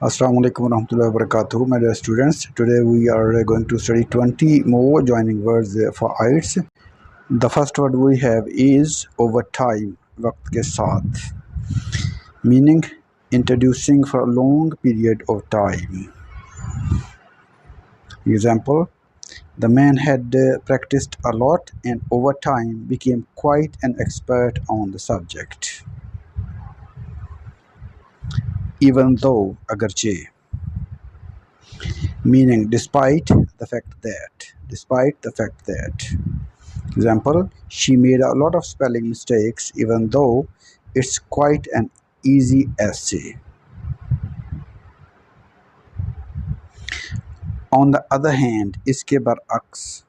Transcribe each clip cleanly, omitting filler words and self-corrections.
Assalamu-alaikum warahmatullahi wabarakatuh, my dear students. Today we are going to study 20 more joining words for IELTS. The first word we have is over time, वक्त के साथ, meaning introducing for a long period of time. Example, the man had practiced a lot and over time became quite an expert on the subject. Even though, agarche, meaning despite the fact that. Example, she made a lot of spelling mistakes even though it's quite an easy essay. On the other hand, iske baraks,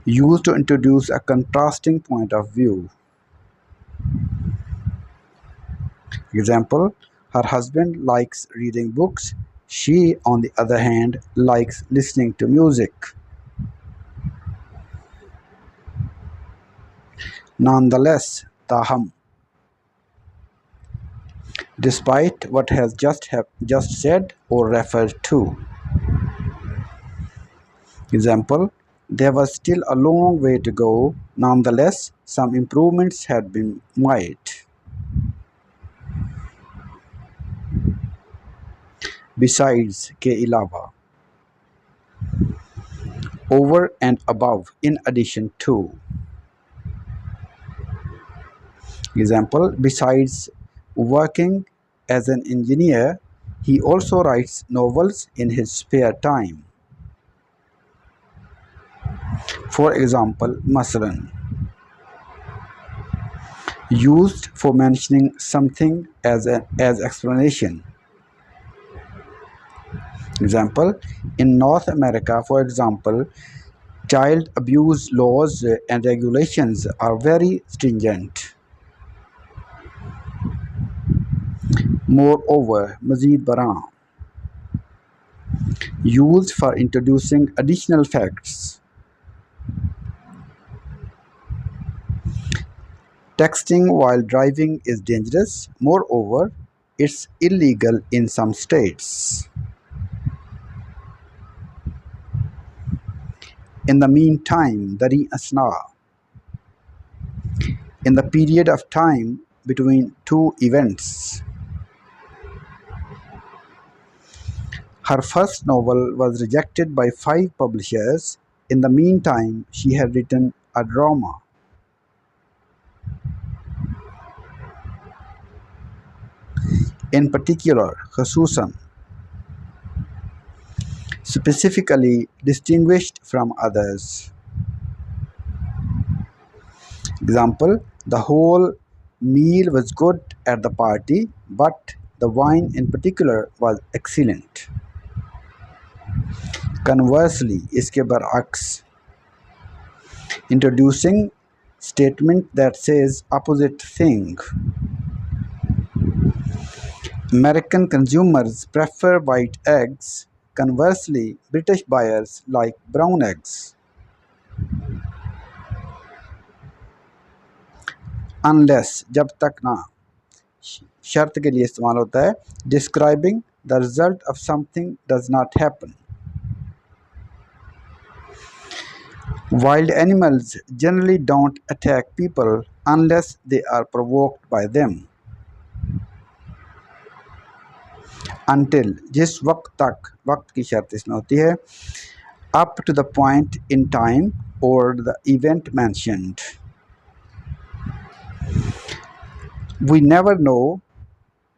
used to introduce a contrasting point of view. Example, her husband likes reading books. She, on the other hand, likes listening to music. Nonetheless, taham, despite what has just said or referred to. Example, there was still a long way to go. Nonetheless, some improvements had been made. Besides, ke ilawa, over and above, in addition to. Example, besides working as an engineer, he also writes novels in his spare time. For example, مثلا, used for mentioning something as explanation. Example, in North America, for example, child abuse laws and regulations are very stringent. Moreover, mazid baran, used for introducing additional facts. Texting while driving is dangerous. Moreover, it's illegal in some states. In the meantime, dari asna, in the period of time between two events. Her first novel was rejected by 5 publishers. In the meantime, she had written a drama. In particular, khususan, specifically distinguished from others. Example, the whole meal was good at the party, but the wine in particular was excellent. Conversely, iske baraks, introducing statement that says opposite thing. American consumers prefer white eggs. Conversely, British buyers like brown eggs. Unless, जब तक ना, शर्त के लिए इस्तेमाल होता है. Describing the result of something does not happen. Wild animals generally don't attack people unless they are provoked by them. Until, जिस वक्त तक, वक्त की शर्त इसमें होती है, up to the point in time or the event mentioned. We never know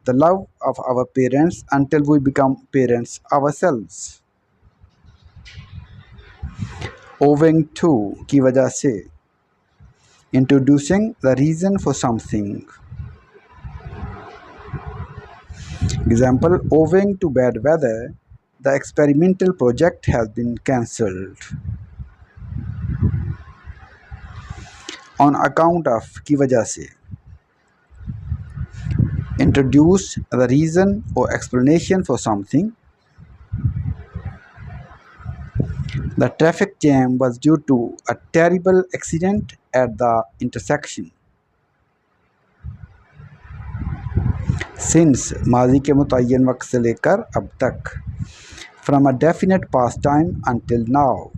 the love of our parents until we become parents ourselves. Owing to, की वजह से, introducing the reason for something. Example, owing to bad weather, the experimental project has been cancelled. On account of, की वजह से, introduce the reason or explanation for something. The traffic jam was due to a terrible accident at the intersection. since माजी के मुतय्यन वक्त से लेकर अब तक, from a definite past time until now.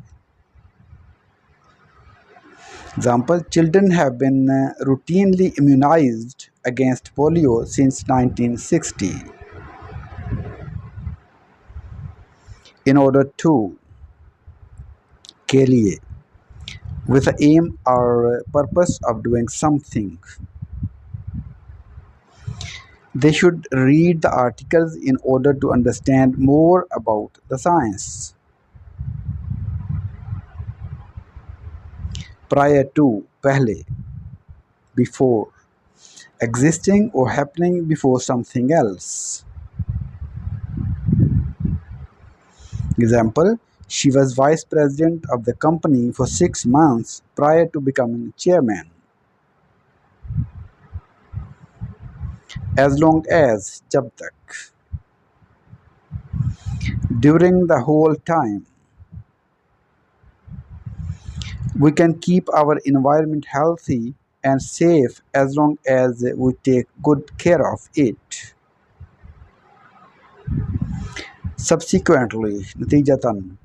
Example, children have been routinely immunized against polio since 1960. In order to, के लिए, with the aim or purpose of doing something. They should read the articles in order to understand more about the science. Prior to, पहले, before, existing or happening before something else. Example, she was vice president of the company for 6 months prior to becoming chairman. As long as, जब तक. During the whole time. We can keep our environment healthy and safe as long as we take good care of it. Subsequently, natijatan,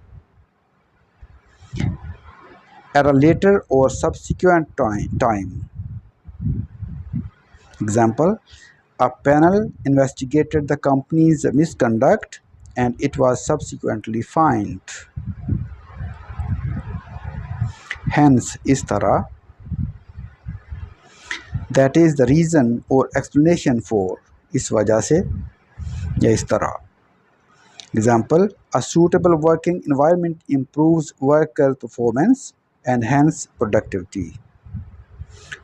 at a later or subsequent time. Example, a panel investigated the company's misconduct and it was subsequently fined. Hence, इस तरह, that is the reason or explanation for, इस वजह से या इस तरह. Example, a suitable working environment improves worker performance and hence productivity.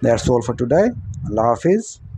That's all for today. Allah Hafiz.